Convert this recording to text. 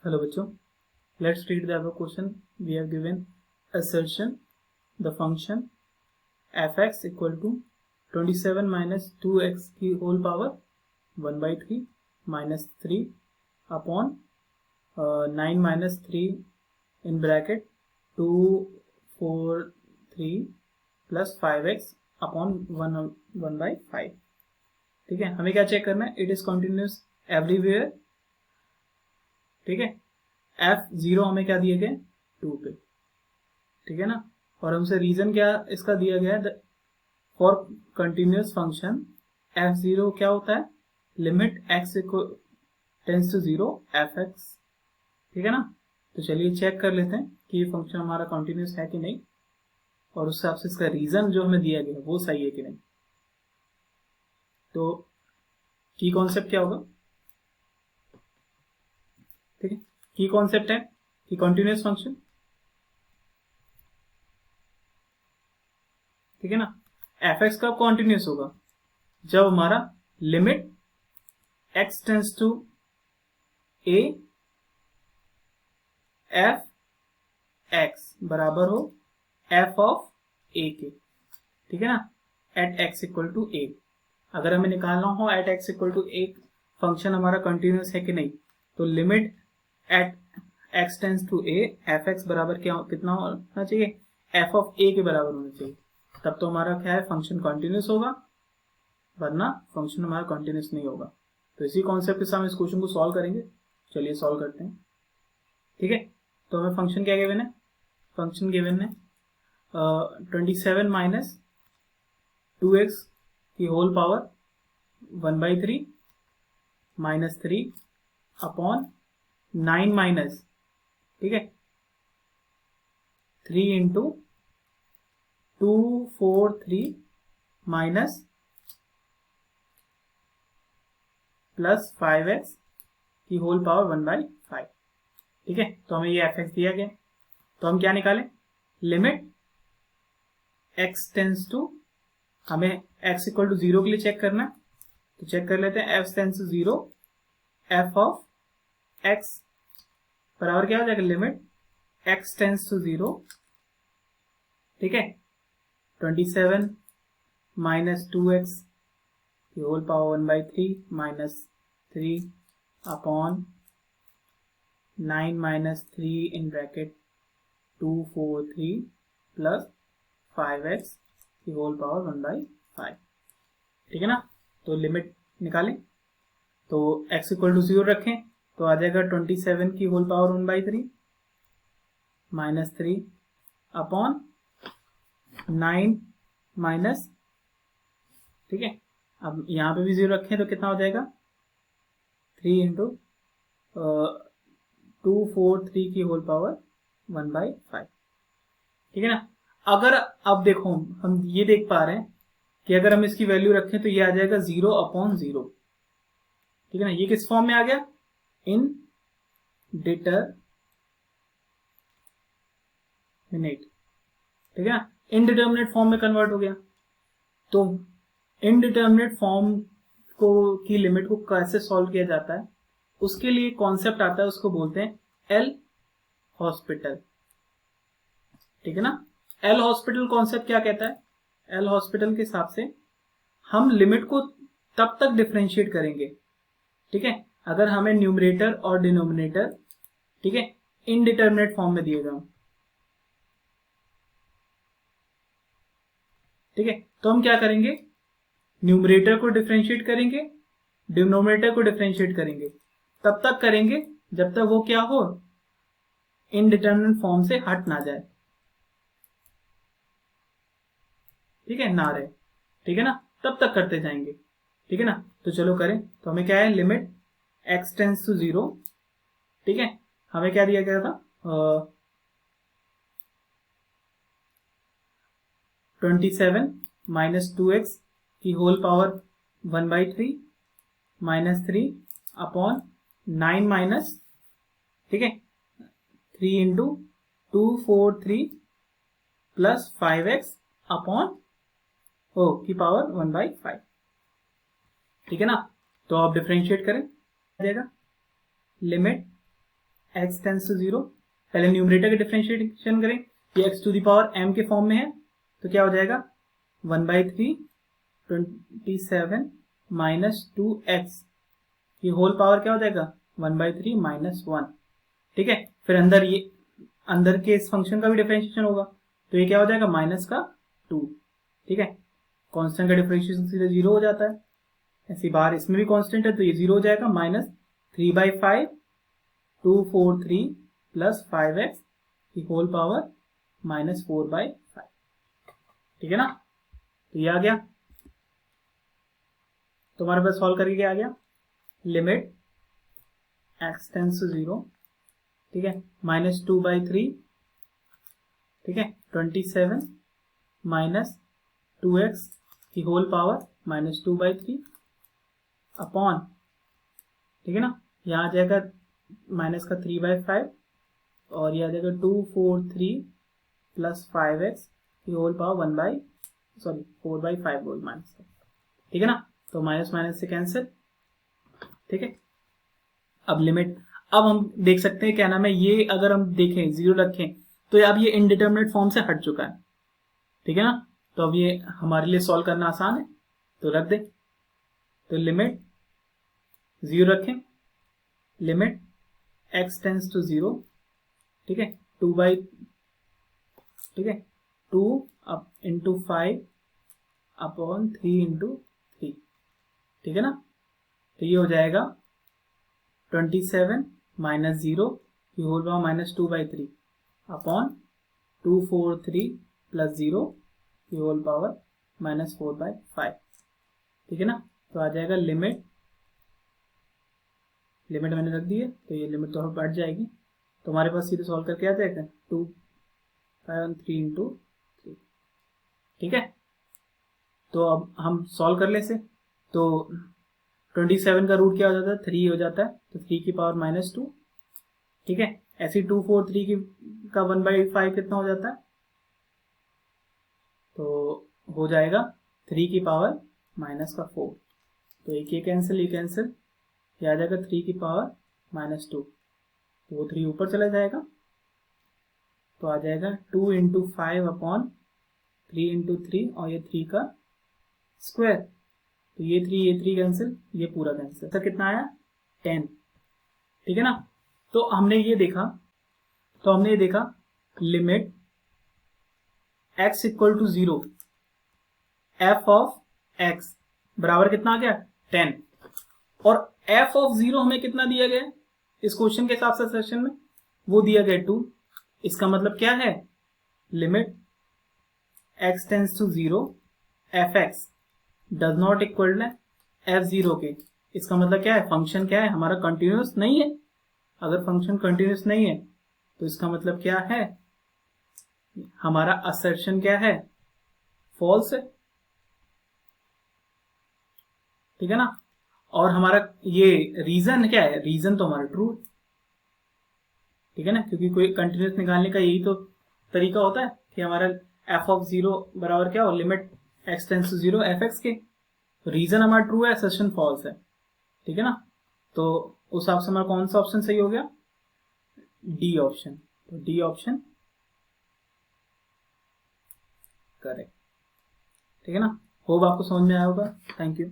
Hello बच्चों, let's read the above question. We have given assertion the function f(x) equal to 27 minus 2x की whole power 1/3 minus 3 upon 9 minus 3 in bracket 2 4 3 plus 5x upon 1/5. ठीक है, हमें क्या check करना है? It is continuous everywhere. ठीक है, f0 हमें क्या दिए गए? 2 पे. ठीक है ना. और हमसे रीजन क्या इसका दिया गया है? फॉर कंटिन्यूस फंक्शन f0 क्या होता है? Limit x tends to 0 f(x). ठीक है ना. तो चलिए चेक कर लेते हैं कि ये फंक्शन हमारा कंटिन्यूस है कि नहीं, और उस हिसाब से इसका रीजन जो हमें दिया गया है वो सही है कि नहीं. तो की कॉन्सेप्ट क्या होगा? ठीक है, की कॉन्सेप्ट है कि कंटिन्यूस फंक्शन. ठीक है ना. f(x) कब कंटिन्यूस होगा? जब हमारा limit x tends to a f(x) बराबर हो f ऑफ a के. ठीक है ना. At x equal to a. अगर हमें निकालना हो at x equal to a function हमारा कंटिन्यूस है कि नहीं, तो limit at x tends to a f(x) बराबर कितना होना चाहिए? f ऑफ a के बराबर होना चाहिए. तब तो हमारा क्या है? फंक्शन कंटिन्यूस होगा, वरना फंक्शन हमारा कंटिन्यूस नहीं होगा. तो इसी कॉन्सेप्ट के साथ हम इस क्वेश्चन को सॉल्व करेंगे. चलिए सॉल्व करते हैं. ठीक है, तो हमें फंक्शन क्या गिवन है? फंक्शन गिवन है 27 माइनस 2x की whole power 1/3 minus 3 upon 9 minus, ठीक है, 3 इंटू 2 4 3 माइनस प्लस 5x की होल पावर 1/5. ठीक है, तो हमें ये f(x) दिया गया. तो हम क्या निकालें? लिमिट x टेंस टू, हमें x इक्वल टू 0 के लिए चेक करना है, तो चेक कर लेते हैं. f tends to 0 f of x बराबर क्या हो जाएगा? Limit x tends to 0. ठीक है, 27 माइनस 2x की whole power 1/3 minus 3 upon 9 minus 3 in bracket 2 4 3 plus 5x की होल पावर 1/5. ठीक है ना. तो लिमिट निकालें, तो x इक्वल टू 0 रखें तो आ जाएगा 27 की whole power 1/3 minus 3 upon 9 minus, ठीक है, अब यहाँ पे भी 0 रखें तो कितना हो जाएगा? 3 इंटू 2 4 3 की होल पावर 1/5. ठीक है ना. अगर अब देखो हम ये देख पा रहे हैं कि अगर हम इसकी वैल्यू रखें तो ये आ जाएगा 0 अपॉन 0. ठीक है ना. ये किस फॉर्म में आ गया? इन डिटरमिनेट. ठीक है ना. इनडिटर्मिनेट फॉर्म में कन्वर्ट हो गया. तो इनडिटर्मिनेट फॉर्म को की लिमिट को कैसे सॉल्व किया जाता है, उसके लिए कॉन्सेप्ट आता है, उसको बोलते हैं एल हॉस्पिटल. ठीक है ना. एल हॉस्पिटल कॉन्सेप्ट क्या कहता है? एल हॉस्पिटल के हिसाब से हम लिमिट को तब तक डिफरेंशिएट करेंगे, ठीक है, अगर हमें न्यूमरेटर और डिनोमिनेटर, ठीक है, इनडिटर्मिनेट फॉर्म में दिए गए. ठीक है, तो हम क्या करेंगे? न्यूमरेटर को डिफरेंशिएट करेंगे, डिनोमिनेटर को डिफरेंशिएट करेंगे. तब तक करेंगे जब तक वो क्या हो? इनडिटर्मिनेट फॉर्म से हट ना जाए. ठीक है, ना रहे. ठीक है ना. तब तक करते जाएंगे. ठीक है ना. तो चलो करें. तो हमें क्या है? Limit x tends to 0. ठीक है, हमें क्या दिया गया था? 27 माइनस 2x की whole power 1/3 minus 3 upon 9 minus, ठीक है, 3 इंटू 2 4 3 प्लस 5x अपॉन की पावर 1/5. ठीक है ना. तो आप डिफरेंशिएट करें, आ जाएगा लिमिट x टेंस टू 0, पहले न्यूमरेटर के डिफरेंशिएशन करें, ये x to the power m के फॉर्म में है तो क्या हो जाएगा 1/3 27 माइनस 2x, ये होल पावर क्या हो जाएगा 1/3 माइनस 1। ठीक है, फिर अंदर के इस फंक्शन का भी डिफरेंशिएशन होगा तो ये क्या हो जाएगा माइनस का 2। ठीक है, कांस्टेंट का डिफरेंशिएशन सीधे 0 हो जाता है, ऐसी बाहर इसमें भी कांस्टेंट है तो ये 0 हो जाएगा, माइनस 3/5 243 प्लस 5x की होल पावर माइनस 4/5। ठीक है ना, तो ये आ गया तुम्हारे पास, सॉल्व करके क्या आ गया, लिमिट x टेंस टू 0, ठीक है, माइनस 2/3, ठीक है, 27 माइनस 2x की होल पावर माइनस 2/3 अपॉन, ठीक है ना, यहाँ आ जाएगा माइनस का 3/5 और ये आ जाएगा 243 प्लस 5x की होल पावर 4/5 बोल माइनस, ठीक है ना, तो माइनस माइनस से कैंसिल। ठीक है, अब लिमिट, अब हम देख सकते हैं क्या नाम है, ये अगर हम देखें 0 रखें तो अब ये इनडिटर्मिनेट फॉर्म से हट चुका है। ठीक है ना, तो अब ये हमारे लिए सॉल्व करना आसान है तो रख दे, तो लिमिट 0 रखें, लिमिट x टेंस टू 0, ठीक है, 2 अप इंटू 5 अपॉन 3 इंटू 3। ठीक है ना, तो ये हो जाएगा 27 माइनस 0 की whole power minus 2/3 upon 243 plus 0 की होल पावर माइनस 4/5। ठीक है ना, तो आ जाएगा लिमिट मैंने रख दी है तो ये लिमिट तो बढ़ जाएगी, तो हमारे पास सीधे सॉल्व करके आ जाएगा 2 5 3 इंटू 3। ठीक है, तो अब हम सॉल्व कर ले से, तो 27 का रूट क्या हो जाता है 3 हो जाता है, तो 3 की पावर माइनस 2। ठीक है, ऐसे 243 की का 1/5 कितना हो जाता है, तो हो जाएगा 3 की पावर माइनस का 4, तो एक ये कैंसिल, ये आ जाएगा 3 की पावर माइनस 2, तो वो 3 ऊपर चला जाएगा, तो आ जाएगा 2 इंटू 5 अपॉन 3 इंटू 3 और ये 3 का स्क्वायर, तो ये 3 कैंसिल, ये पूरा कैंसिल, तो कितना आया 10। ठीक है ना, तो हमने ये देखा limit x equal to 0 f of x बराबर कितना आ गया 10, और f ऑफ 0 हमें कितना दिया गया इस क्वेश्चन के हिसाब से सेशन में, वो दिया गया 2। इसका मतलब क्या है, limit x tends to 0 fx does not equal f0 के, इसका मतलब क्या है, फंक्शन क्या है हमारा कंटिन्यूस नहीं है। अगर फंक्शन कंटिन्यूस नहीं है तो इसका मतलब क्या है, हमारा असर्शन क्या है, फॉल्स है। ठीक है ना, और हमारा ये रीजन क्या है, रीजन तो हमारा ट्रू है। ठीक है ना, क्योंकि कोई कंटिन्यूस निकालने का यही तो तरीका होता है कि हमारा f ऑफ 0 बराबर क्या हो, limit x tends to 0 fx के, रीजन हमारा ट्रू है, असर्शन फॉल्स है। ठीक है ना, तो उस हिसाब से हमारा कौन सा ऑप्शन सही हो गया, डी ऑप्शन, तो डी ऑप्शन करेक्ट। ठीक है ना, होप आपको समझ में आया होगा, थैंक यू।